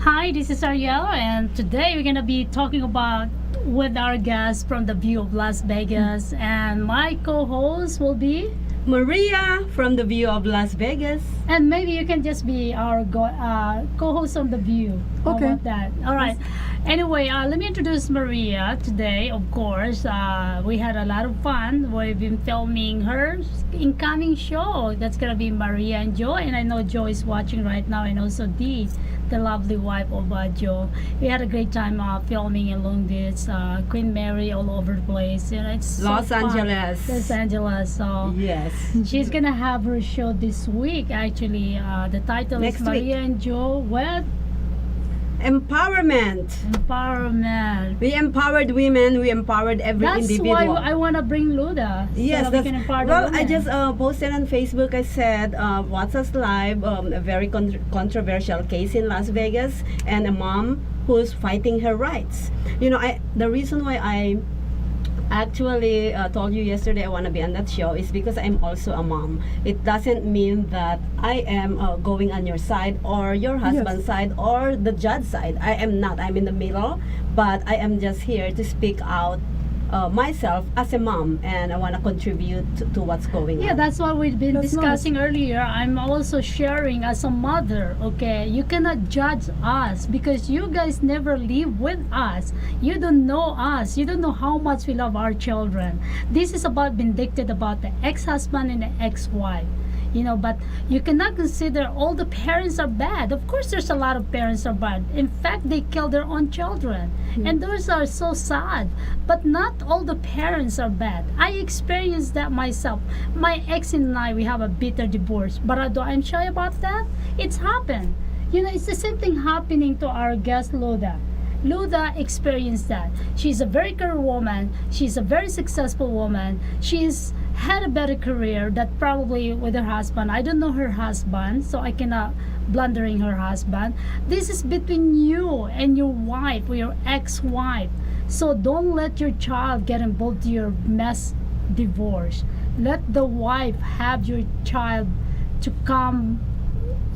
Hi, this is Arielle, and today we're gonna be talking about with our guest from the view of Las Vegas, and my co-host will be, Maria from the View of Las Vegas. and maybe you can just be our co-host on the view. How Okay. about that? All right. Anyway, let me introduce Maria today. Of course, we had a lot of fun. We've been filming her incoming show. That's gonna be Maria and Joe, and I know Joe is watching right now, and also Dee, the lovely wife of Joe. We had a great time filming in Long Beach, Queen Mary, all over the place. You know, it's so Los fun. Angeles. Los Angeles. So Yes. she's gonna have her show this week. Actually, the title Next is Maria and Joe with Empowerment. Empowerment. We empowered women. We empowered every That's individual. why I wanna bring Luda. So Yes, that we that's, can empower the well, I women. just posted on Facebook. I said, "Watch us live." A very controversial case in Las Vegas, and a mom who's fighting her rights. You know, the reason why I actually told you yesterday I want to be on that show is because I'm also a mom. It doesn't mean that I am going on your side or your husband's side or the judge side. I am not. I'm in the middle, but I am just here to speak out myself as a mom, and I want to contribute to what's going Yeah, on. that's what we've been That's discussing earlier. I'm also sharing as a mother, okay? You cannot judge us because you guys never live with us. You don't know us. You don't know how much we love our children. This is about vindictive about the ex-husband and the ex-wife. You know, but you cannot consider all the parents are bad. Of course, there's a lot of parents are bad. In fact, they kill their own children. And those are so sad. But not all the parents are bad. I experienced that myself. My ex and I, we have a bitter divorce. But I'm shy about that. It's happened. You know, it's the same thing happening to our guest, Luda. Luda experienced that. She's a very career woman. She's a very successful woman. She's had a better career that probably with her husband. I don't know her husband, so I cannot blundering her husband. This is between you and your wife or your ex-wife. So don't let your child get involved to your mess divorce. Let the wife have your child to come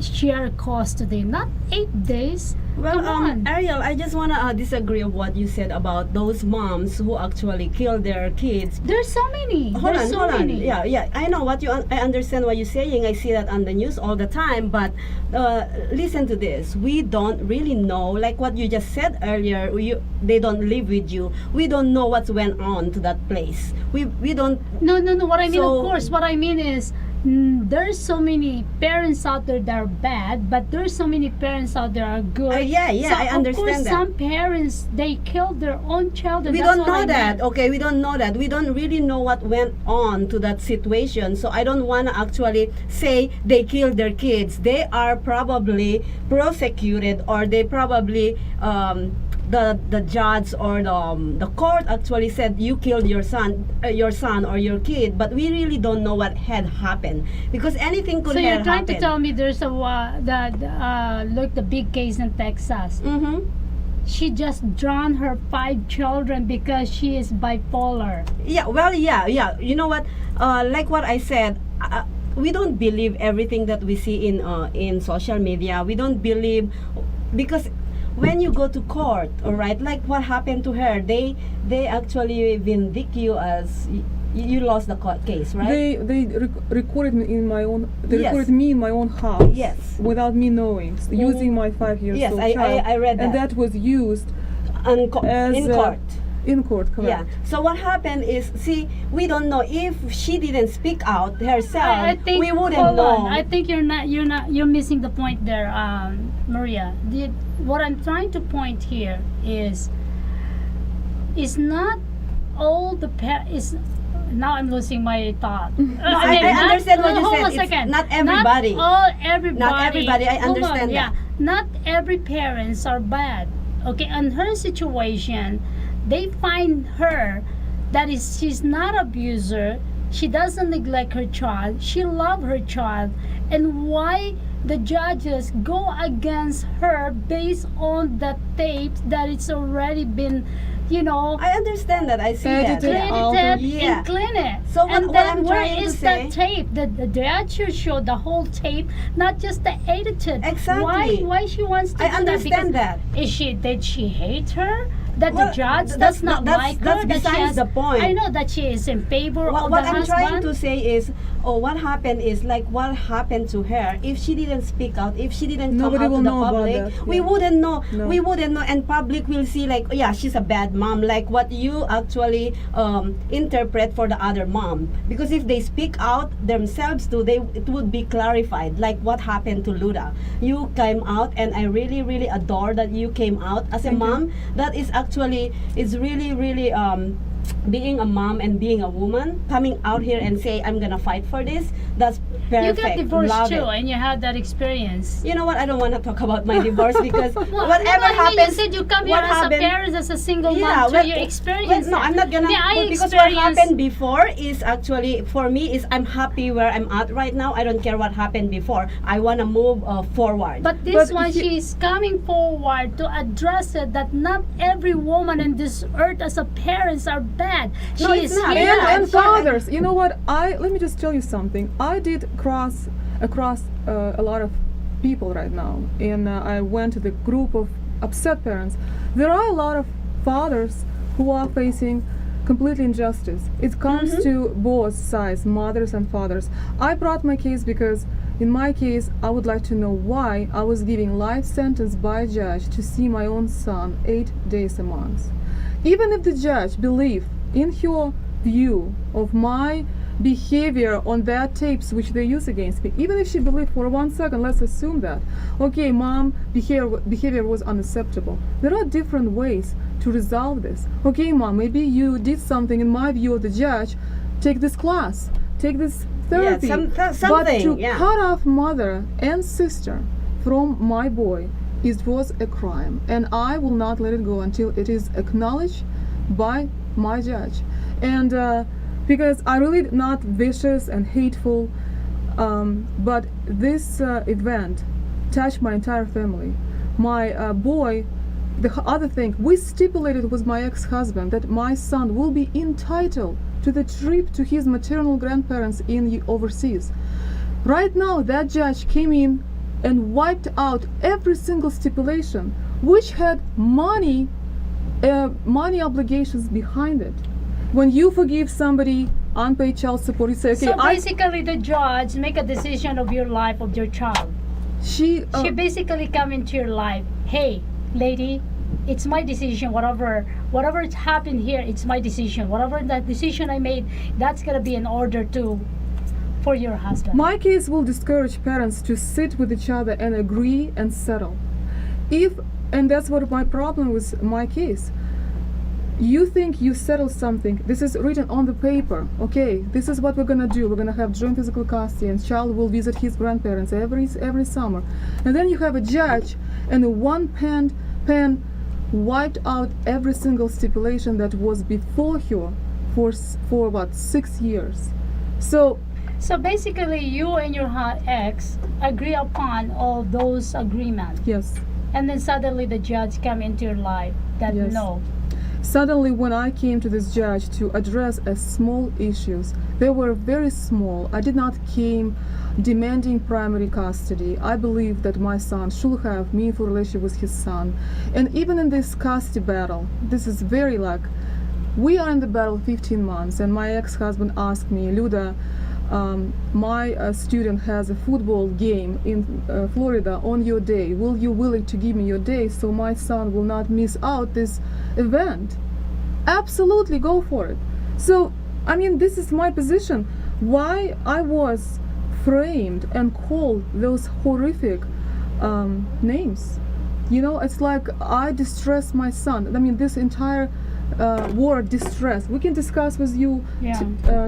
share custody, not 8 days. Well, Come on. Ariel, I just want to disagree of what you said about those moms who actually kill their kids. There's so many. Hold There's on, so hold on. many. Yeah. I know what you. I understand what you're saying. I see that on the news all the time. But listen to this. We don't really know, like what you just said earlier. They don't live with you. We don't know what's went on to that place. We don't. No. What I mean, So- of course, what I mean is, there's so many parents out there that are bad, but there's so many parents out there are good. Yeah. So, I understand Of course, that. some parents they kill their own children. We That's don't what know I that. meant. Okay, we don't know that. We don't really know what went on to that situation. So I don't want to actually say they killed their kids. They are probably prosecuted, or they probably the judge or the court actually said you killed your son or your kid. But we really don't know what had happened, because anything could So have you're trying happened. to tell me there's a look the big case in Texas. Mm-hmm. She just drowned her 5 children because she is bipolar. Yeah, well, yeah. You know what? Like what I said, we don't believe everything that we see in social media. We don't believe, because when you go to court, all right, like what happened to her, they actually vindict you as you lost the court case, right? Recorded me in my own. They Yes. recorded me in my own house. Yes. Without me knowing, using my 5 years Yes, old I child. read And that. that was used as In court. In court, Yeah. correct. So what happened is, see, we don't know if she didn't speak out herself. I think we wouldn't hold know. on. I think you're missing the point there, Maria. What I'm trying to point here is not all the is. Now I'm losing my thought. I understand what you hold said. on a It's second. not everybody. Everybody. Not everybody, I Hold on, understand yeah. that. Not every parents are bad. Okay, on her situation, they find her that is she's not abuser. She doesn't neglect her child. She love her child. And why the judges go against her based on the tapes that it's already been you know, I understand that. I see that. Edited clean out. it Yeah. and clean it. So what- and what then I'm where trying to is say- that tape? The judge should show the whole tape, not just the edited. Exactly. Why she wants to I do understand that? that. Did she hate her? That Well, the judge that's- does not that's- like that's her? That she besides has, the point. I know that she is in favor What, of what the I'm husband. trying to say is, what happened is like what happened to her. If she didn't speak out, if she didn't Nobody come out will to the know about public, that, we yeah. wouldn't know. No. We wouldn't know, and public will see like, yeah, she's a bad mom, like what you actually interpret for the other mom. Because if they speak out themselves too, it would be clarified, like what happened to Luda. You came out, and I really, really adore that you came out as a Thank you. mom. That is actually, it's really, really being a mom and being a woman, coming out here and say, I'm gonna fight for this, that's perfect. You got divorced Love too, it. and you had that experience. You know what, I don't want to talk about my divorce because Well, whatever no, I mean, happens, you said you come here what as happened- a parent, as a single Yeah, mom, well, so you experience well, no, I'm not gonna, Yeah, I because what experienced- happened before is actually, for me, is I'm happy where I'm at right now. I don't care what happened before. I want to move forward. But this But one, if you- she's coming forward to address it that not every woman in this earth as a parents are bad. She No, it's is not. here. Yeah, And I'm sorry. fathers, you know what? Let me just tell you something. I did cross across a lot of people right now, and I went to the group of upset parents. There are a lot of fathers who are facing completely injustice. It comes to both sides, mothers and fathers. I brought my case because in my case, I would like to know why I was given life sentence by a judge to see my own son 8 days a month. Even if the judge believed in her view of my behavior on that tapes which they use against me, even if she believed for 1 second, let's assume that, okay, mom, behavior was unacceptable. There are different ways to resolve this. Okay, mom, maybe you did something in my view of the judge, take this class, take this therapy. But something, to yeah. cut off mother and sister from my boy, it was a crime, and I will not let it go until it is acknowledged by my judge. And because I really not vicious and hateful, but this event touched my entire family. My boy, the other thing, we stipulated with my ex-husband that my son will be entitled to the trip to his maternal grandparents in overseas. Right now, that judge came in and wiped out every single stipulation, which had money obligations behind it. When you forgive somebody unpaid child support, you say, okay, So basically, the judge make a decision of your life, of your child. she She basically come into your life. Hey, lady, it's my decision. Whatever it's happened here, it's my decision. Whatever that decision I made, that's gonna be an order for your husband. my case will discourage parents to sit with each other and agree and settle. And that's what my problem with my case. You think you settle something, this is written on the paper, okay, this is what we're gonna do, we're gonna have joint physical custody and child will visit his grandparents every summer. And then you have a judge and a one pen wiped out every single stipulation that was before her for what, 6 years. So basically, you and your ex agree upon all those agreements, yes, and then suddenly the judge come into your life that Yes. no. suddenly when I came to this judge to address small issues, they were very small. I did not came demanding primary custody. I believe that my son should have meaningful relationship with his son. And even in this custody battle, this is very like, we are in the battle 15 months and my ex-husband asked me, Luda, my student has a football game in Florida on your day. Will you willing to give me your day so my son will not miss out this event? Absolutely, go for it. So, I mean, this is my position. Why I was framed and called those horrific names. You know, it's like I distress my son. I mean, this entire word distress. We can discuss with you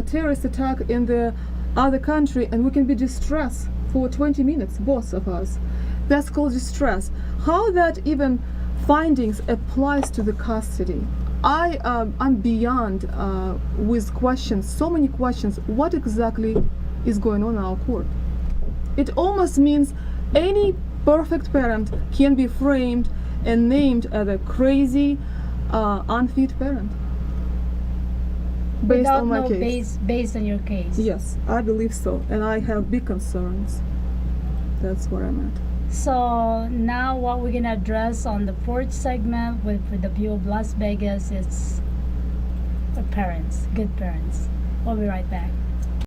terrorist attack in the other country and we can be distressed for 20 minutes, both of us. That's called distress. How that even findings applies to the custody, I'm beyond with questions, so many questions. What exactly is going on in our court? It almost means any perfect parent can be framed and named as a crazy, unfit parent. Based Without on my no case. based on your case. Yes, I believe so, and I have big concerns. That's where I'm at. So now what we're gonna address on the fourth segment with the view of Las Vegas is the parents, good parents. We'll be right back.